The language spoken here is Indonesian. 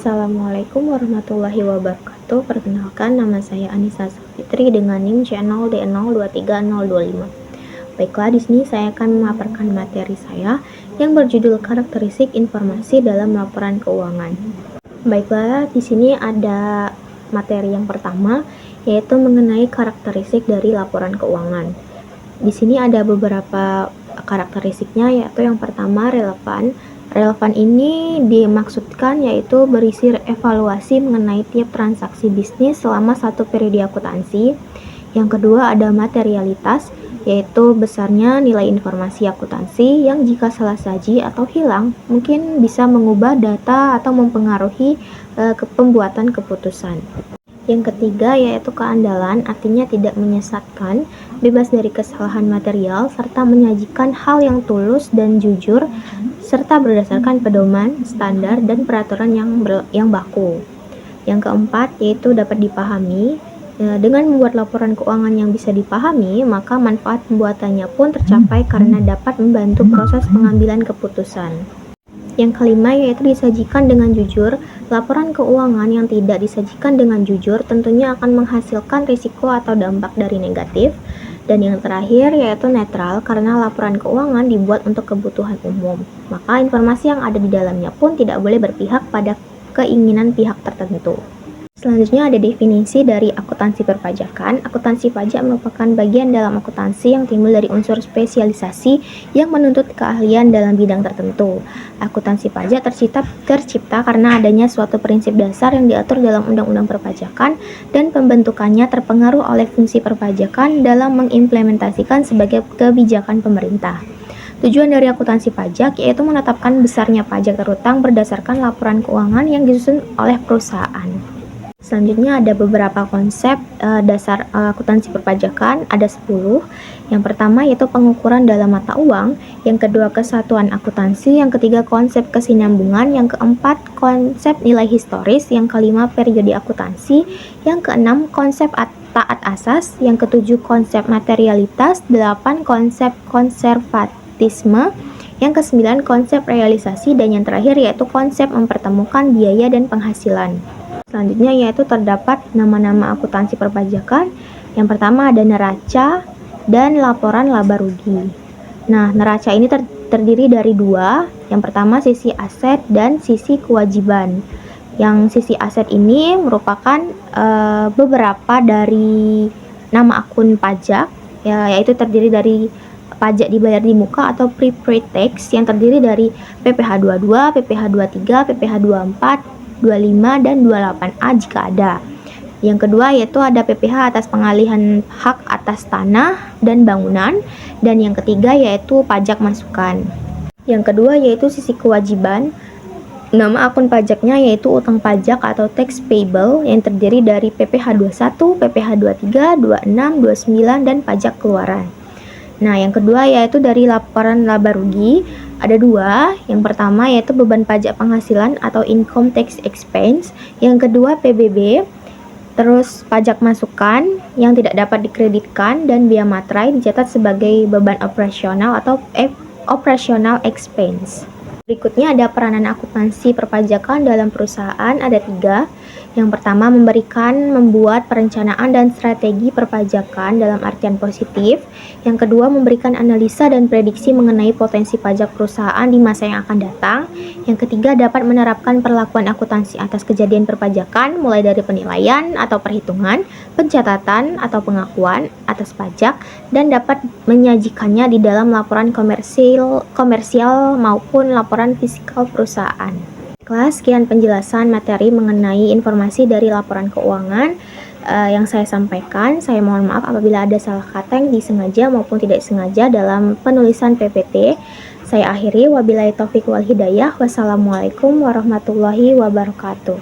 Assalamualaikum warahmatullahi wabarakatuh. Perkenalkan, nama saya Anissa Fitri dengan NIM channel D023025. Baiklah, di sini saya akan memaparkan materi saya yang berjudul karakteristik informasi dalam laporan keuangan. Baiklah, di sini ada materi yang pertama, yaitu mengenai karakteristik dari laporan keuangan. Di sini ada beberapa karakteristiknya, yaitu yang pertama relevan. Relevan ini dimaksudkan yaitu berisi evaluasi mengenai tiap transaksi bisnis selama satu periode akuntansi. Yang kedua ada materialitas, yaitu besarnya nilai informasi akuntansi yang jika salah saji atau hilang mungkin bisa mengubah data atau mempengaruhi pembuatan keputusan. Yang ketiga yaitu keandalan, artinya tidak menyesatkan, bebas dari kesalahan material, serta menyajikan hal yang tulus dan jujur, serta berdasarkan pedoman, standar, dan peraturan yang baku. Yang keempat yaitu dapat dipahami. Dengan membuat laporan keuangan yang bisa dipahami, maka manfaat pembuatannya pun tercapai karena dapat membantu proses pengambilan keputusan. Yang kelima yaitu disajikan dengan jujur. Laporan keuangan yang tidak disajikan dengan jujur tentunya akan menghasilkan risiko atau dampak dari negatif. Dan yang terakhir yaitu netral, karena laporan keuangan dibuat untuk kebutuhan umum. Maka informasi yang ada di dalamnya pun tidak boleh berpihak pada keinginan pihak tertentu. Selanjutnya ada definisi dari akuntansi perpajakan. Akuntansi pajak merupakan bagian dalam akuntansi yang timbul dari unsur spesialisasi yang menuntut keahlian dalam bidang tertentu. Akuntansi pajak tercipta karena adanya suatu prinsip dasar yang diatur dalam Undang-Undang Perpajakan dan pembentukannya terpengaruh oleh fungsi perpajakan dalam mengimplementasikan sebagai kebijakan pemerintah. Tujuan dari akuntansi pajak yaitu menetapkan besarnya pajak terutang berdasarkan laporan keuangan yang disusun oleh perusahaan. Selanjutnya ada beberapa konsep dasar akuntansi perpajakan, ada 10. Yang pertama yaitu pengukuran dalam mata uang, yang kedua kesatuan akuntansi, yang ketiga konsep kesinambungan, yang keempat konsep nilai historis, yang kelima periode akuntansi, yang keenam konsep taat asas, yang ketujuh konsep materialitas, 8 konsep konservatisme, yang kesembilan konsep realisasi, dan yang terakhir yaitu konsep mempertemukan biaya dan penghasilan. Selanjutnya yaitu terdapat nama-nama akuntansi perpajakan. Yang pertama ada neraca dan laporan laba rugi. Nah, neraca ini terdiri dari dua. Yang pertama sisi aset dan sisi kewajiban. Yang sisi aset ini merupakan beberapa dari nama akun pajak, yaitu terdiri dari pajak dibayar di muka atau prepaid tax yang terdiri dari PPh 22, PPh 23, PPh 24, 25 dan 28A jika ada. Yang kedua yaitu ada PPh atas pengalihan hak atas tanah dan bangunan, dan yang ketiga yaitu pajak masukan. Yang kedua yaitu sisi kewajiban. Nama akun pajaknya yaitu utang pajak atau tax payable yang terdiri dari PPh 21, PPh 23, 26, 29 dan pajak keluaran. Nah, yang kedua yaitu dari laporan laba rugi. Ada dua, yang pertama yaitu beban pajak penghasilan atau income tax expense, yang kedua PBB, terus pajak masukan yang tidak dapat dikreditkan, dan biaya materai dicatat sebagai beban operasional atau operational expense. Berikutnya ada peranan akuntansi perpajakan dalam perusahaan, ada 3. Yang pertama membuat perencanaan dan strategi perpajakan dalam artian positif. Yang kedua memberikan analisa dan prediksi mengenai potensi pajak perusahaan di masa yang akan datang. Yang ketiga dapat menerapkan perlakuan akuntansi atas kejadian perpajakan mulai dari penilaian atau perhitungan, pencatatan atau pengakuan atas pajak, dan dapat menyajikannya di dalam laporan komersial maupun laporan fiskal perusahaan. Sekian penjelasan materi mengenai informasi dari laporan keuangan yang saya sampaikan. Saya mohon maaf apabila ada salah kata yang disengaja maupun tidak sengaja dalam penulisan PPT. Saya akhiri, wabillahi taufiq wal hidayah. Wassalamualaikum warahmatullahi wabarakatuh.